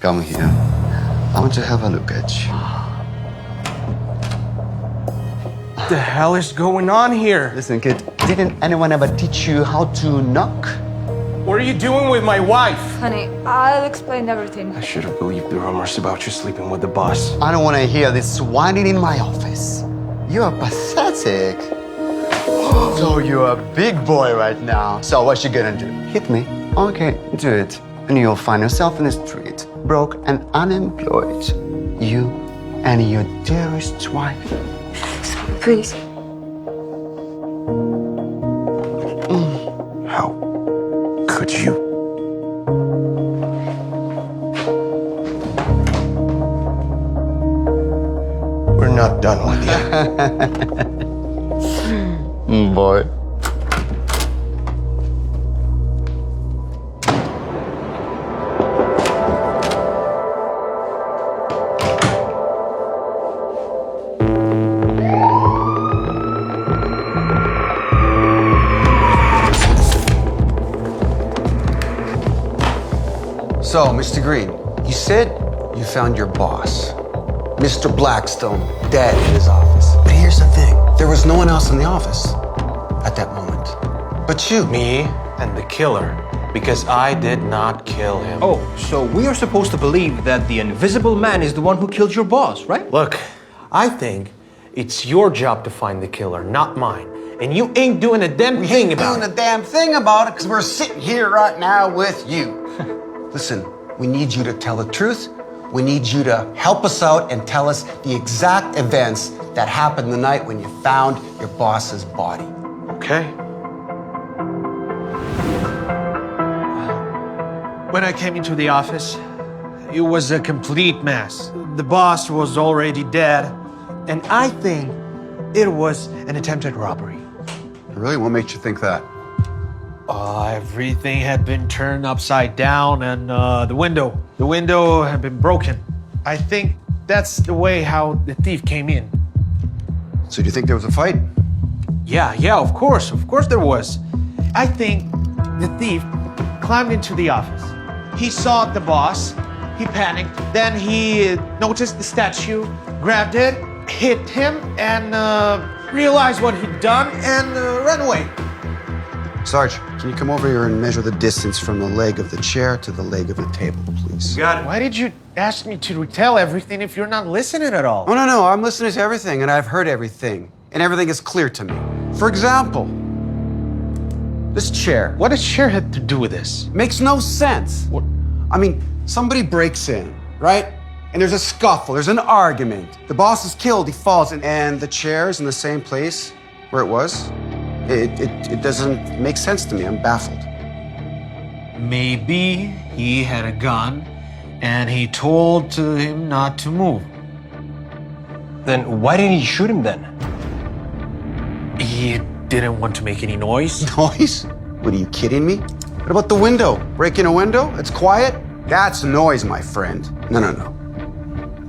Come here. I want to have a look at you. What the hell is going on here? Listen, kid, didn't anyone ever teach you how to knock? What are you doing with my wife? Honey, I'll explain everything. I should have believed the rumors about you sleeping with the boss. I don't want to hear this whining in my office. You're pathetic. So you're a big boy right now. So what you gonna do? Hit me? Okay, do it. And you'll find yourself in the street, broke and unemployed. You and your dearest wife. Please. How could you? We're not done with you. Boy. So, Mr. Green, you said you found your boss, Mr. Blackstone, dead in his office. But here's the thing. There was no one else in the office at that moment. But you. Me and the killer, because I did not kill him. Oh, so we are supposed to believe that the invisible man is the one who killed your boss, right? Look, I think it's your job to find the killer, not mine. And you ain't doing a damn thing about it. Doing a damn thing about it because we're sitting here right now with you. Listen, we need you to tell the truth. We need you to help us out and tell us the exact events that happened the night when you found your boss's body. Okay. When I came into the office, it was a complete mess. The boss was already dead, and I think it was an attempted robbery. Really? What makes you think that? Everything had been turned upside down, and the window had been broken. I think that's the way how the thief came in. So do you think there was a fight? Yeah, of course there was. I think the thief climbed into the office. He saw the boss, he panicked, then he noticed the statue, grabbed it, hit him, and realized what he'd done and ran away. Sarge, can you come over here and measure the distance from the leg of the chair to the leg of the table, please? Got it. Why did you ask me to retell everything if you're not listening at all? Oh, no, I'm listening to everything, and I've heard everything, and everything is clear to me. For example, this chair. What does chair have to do with this? Makes no sense. What? I mean, somebody breaks in, right? And there's a scuffle, there's an argument. The boss is killed, he falls, and the chair's in the same place where it was. It doesn't make sense to me. I'm baffled. Maybe he had a gun and he told him not to move. Then why didn't you shoot him then? He didn't want to make any noise. Noise? What, are you kidding me? What about the window? Breaking a window? It's quiet? That's noise, my friend. No.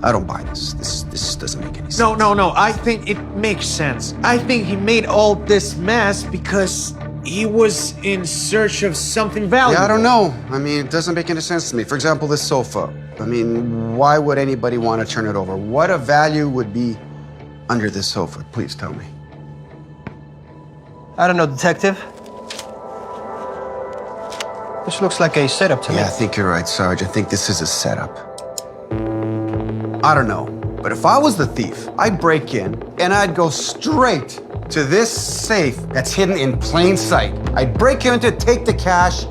I don't buy this. This doesn't make any sense. No. I think it makes sense. I think he made all this mess because he was in search of something valuable. Yeah, I don't know. I mean, it doesn't make any sense to me. For example, this sofa. I mean, why would anybody want to turn it over? What a value would be under this sofa? Please tell me. I don't know, detective. This looks like a setup to me. Yeah, I think you're right, Sarge. I think this is a setup. I don't know, but if I was the thief, I'd break in and I'd go straight to this safe that's hidden in plain sight. I'd break into it, take the cash,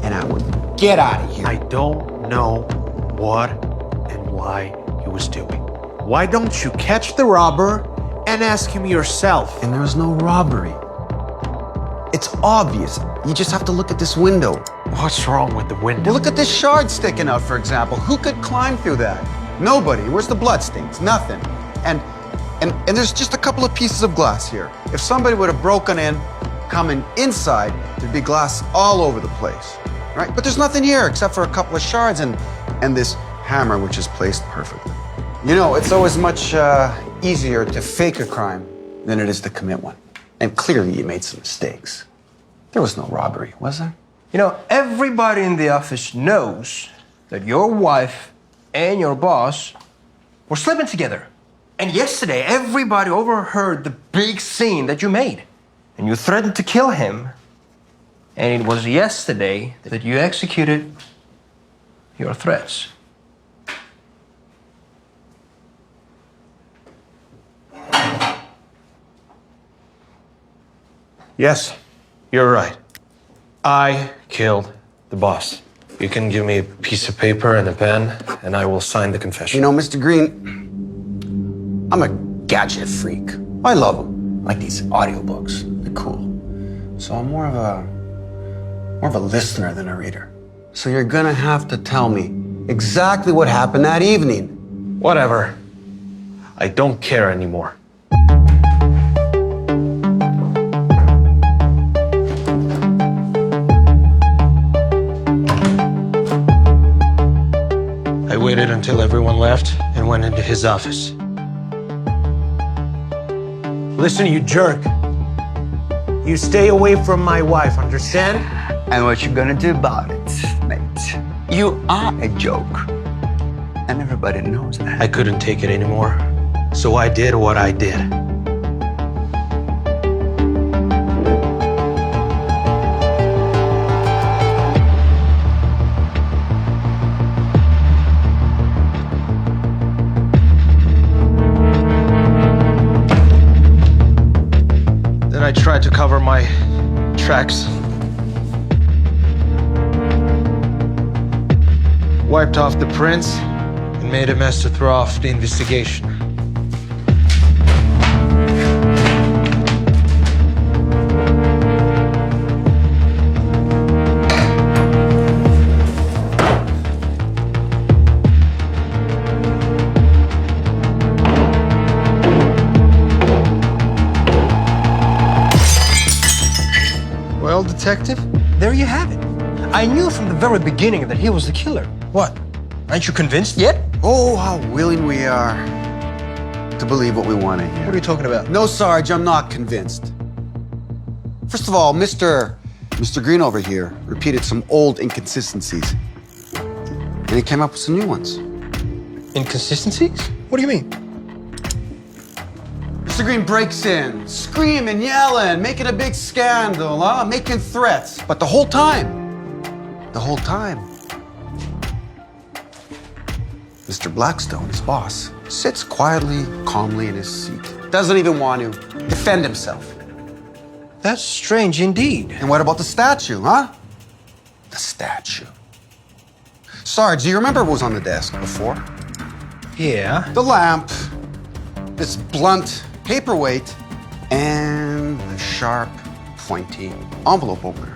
and I would get out of here. I don't know what and why he was doing. Why don't you catch the robber and ask him yourself? And there was no robbery. It's obvious. You just have to look at this window. What's wrong with the window? Well, look at this shard sticking out, for example. Who could climb through that? Nobody. Where's the bloodstains? Nothing. And there's just a couple of pieces of glass here. If somebody would have broken in, coming inside, there'd be glass all over the place, right? But there's nothing here except for a couple of shards and this hammer, which is placed perfectly. You know, it's always much easier to fake a crime than it is to commit one. And clearly you made some mistakes. There was no robbery, was there? You know, everybody in the office knows that your wife and your boss were sleeping together. And yesterday, everybody overheard the big scene that you made. And you threatened to kill him. And it was yesterday that you executed your threats. Yes, you're right. I killed the boss. You can give me a piece of paper and a pen, and I will sign the confession. You know, Mr. Green, I'm a gadget freak. I love them. Like these audiobooks. They're cool. So I'm more of a listener than a reader. So you're gonna have to tell me exactly what happened that evening. Whatever. I don't care anymore. I waited until everyone left and went into his office. Listen, you jerk. You stay away from my wife, understand? And what you gonna do about it, mate? You are a joke. And everybody knows that. I couldn't take it anymore, so I did what I did. Then I tried to cover my tracks. Wiped off the prints and made a mess to throw off the investigation. Well, detective, there you have it. I knew from the very beginning that he was the killer. What? Aren't you convinced yet? Oh, how willing we are to believe what we want to hear. What are you talking about? No, Sarge, I'm not convinced. First of all, Mr. Green over here repeated some old inconsistencies. And he came up with some new ones. Inconsistencies? What do you mean? Mr. Green breaks in, screaming, yelling, making a big scandal, making threats. But the whole time, Mr. Blackstone, his boss, sits quietly, calmly in his seat. Doesn't even want to defend himself. That's strange indeed. And what about the statue, huh? The statue. Sarge, do you remember what was on the desk before? Yeah. The lamp, this blunt paperweight, and a sharp, pointy envelope opener.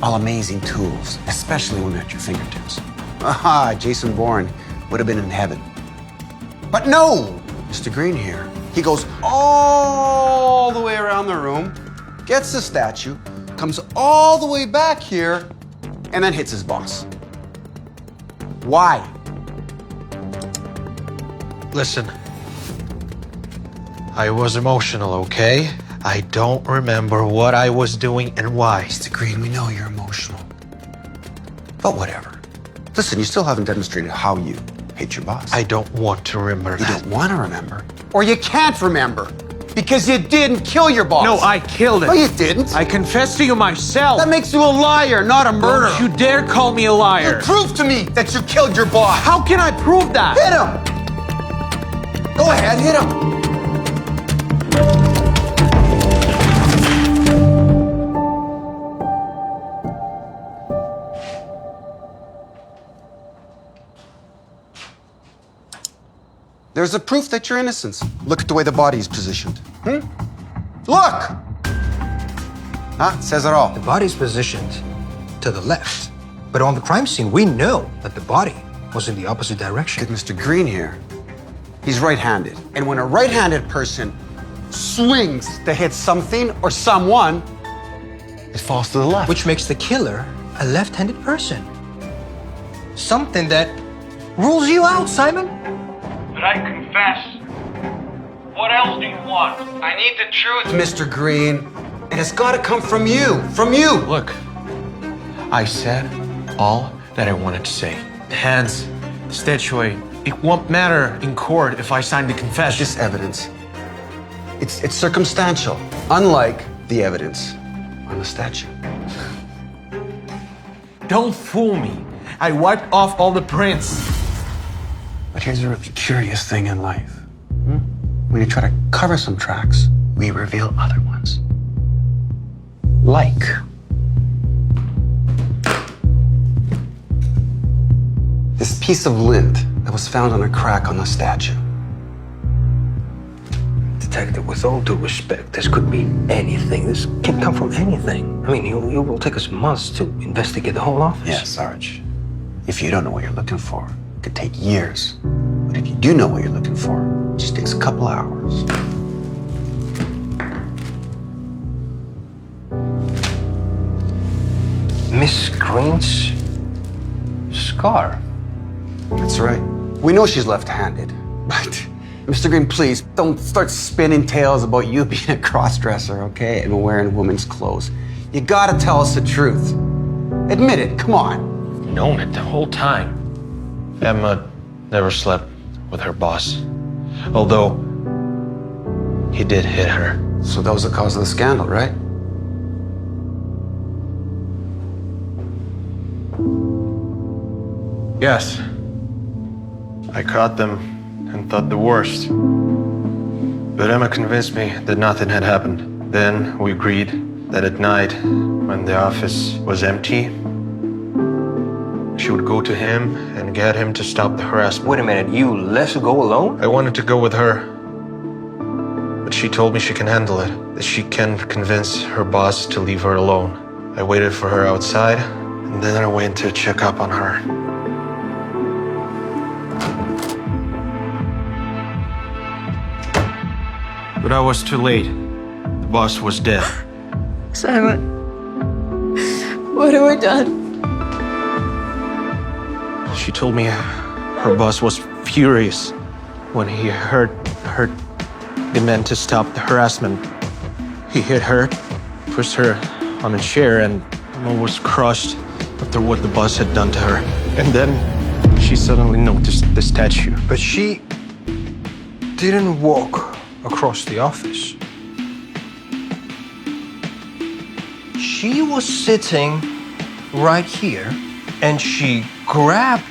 All amazing tools, especially when at your fingertips. Aha, Jason Bourne would have been in heaven. But no, Mr. Green here. He goes all the way around the room, gets the statue, comes all the way back here, and then hits his boss. Why? Listen, I was emotional, okay? I don't remember what I was doing and why. Mr. Green, we know you're emotional. But whatever. Listen, you still haven't demonstrated how you hate your boss. I don't want to remember You that. don't want to remember. Or you can't remember. Because you didn't kill your boss. No, I killed him. No, you didn't. I confessed to you myself. That makes you a liar, not a murderer. Don't you dare call me a liar. Prove to me that you killed your boss. How can I prove that? Hit him. Go ahead, hit him. There's a proof that you're innocent. Look at the way the body is positioned. Look! Huh? It says it all. The body's positioned to the left. But on the crime scene, we know that the body was in the opposite direction. Look at Mr. Green here. He's right-handed. And when a right-handed person swings to hit something or someone, it falls to the left. Which makes the killer a left-handed person. Something that rules you out, Simon. But I confess. What else do you want? I need the truth. Mr. Green, and it's got to come from you. From you. Look, I said all that I wanted to say. hands, the statuette. It won't matter in court if I sign the confession. This evidence, it's circumstantial, unlike the evidence on the statue. Don't fool me. I wiped off all the prints. But here's a really curious thing in life. When you try to cover some tracks, we reveal other ones. Like this piece of lint that was found on a crack on the statue. Detective, with all due respect, this could mean anything. This can come from anything. I mean, it will take us months to investigate the whole office. Yeah, Sarge. If you don't know what you're looking for, it could take years. But if you do know what you're looking for, it just takes a couple hours. Miss Green's scar. That's right. We know she's left-handed, but Mr. Green, please don't start spinning tales about you being a cross-dresser, okay, and wearing women's clothes. You gotta tell us the truth. Admit it, come on. Known it the whole time. Emma never slept with her boss, although he did hit her. So that was the cause of the scandal, right? Yes. I caught them and thought the worst. But Emma convinced me that nothing had happened. Then we agreed that at night, when the office was empty, she would go to him and get him to stop the harassment. Wait a minute, you let her go alone? I wanted to go with her, but she told me she can handle it, that she can convince her boss to leave her alone. I waited for her outside, and then I went to check up on her. But I was too late. The boss was dead. Simon, what have I done? She told me her boss was furious when he heard her demand to stop the harassment. He hit her, pushed her on a chair, and Emma was crushed after what the boss had done to her. And then she suddenly noticed the statue. But she didn't walk across the office. She was sitting right here, and she grabbed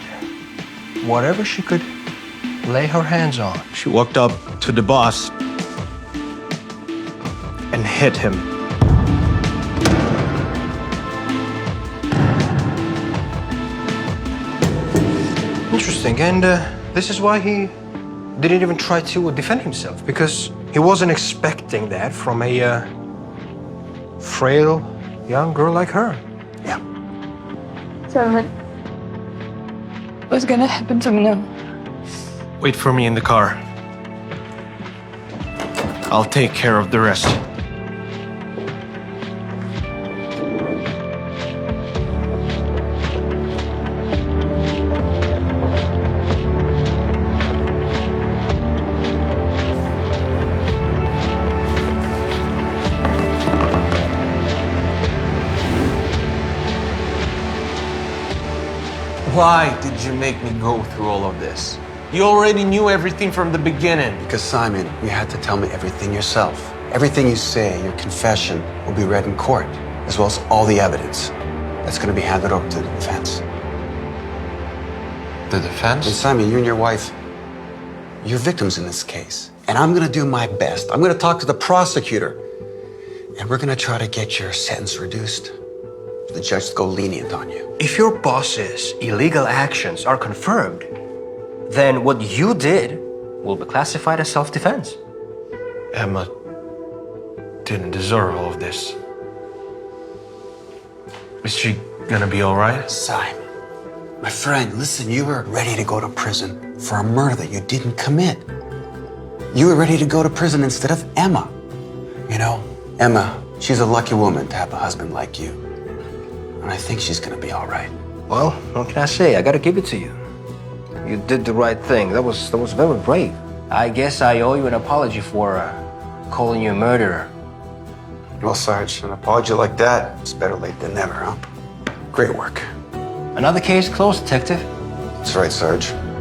whatever she could lay her hands on. She walked up to the boss and hit him. Interesting, and this is why he didn't even try to defend himself, because he wasn't expecting that from a frail young girl like her. Yeah. Simon, what's gonna happen to me now? Wait for me in the car. I'll take care of the rest. Why did you make me go through all of this? You already knew everything from the beginning. Because, Simon, you had to tell me everything yourself. Everything you say, your confession, will be read in court, as well as all the evidence. That's going to be handed over to the defense. The And defense? Simon, you and your wife, you're victims in this case. And I'm going to do my best. I'm going to talk to the prosecutor. And we're going to try to get your sentence reduced. The judge to go lenient on you. If your boss's illegal actions are confirmed, then what you did will be classified as self-defense. Emma didn't deserve all of this. Is she gonna be all right? Simon, my friend, listen, you were ready to go to prison for a murder that you didn't commit. You were ready to go to prison instead of Emma. You know, Emma, she's a lucky woman to have a husband like you. And I think she's gonna be all right. Well, what can I say? I gotta give it to you. You did the right thing. That was very brave. I guess I owe you an apology for calling you a murderer. Well, Sarge, an apology like that, it's better late than never, huh? Great work. Another case closed, Detective. That's right, Sarge.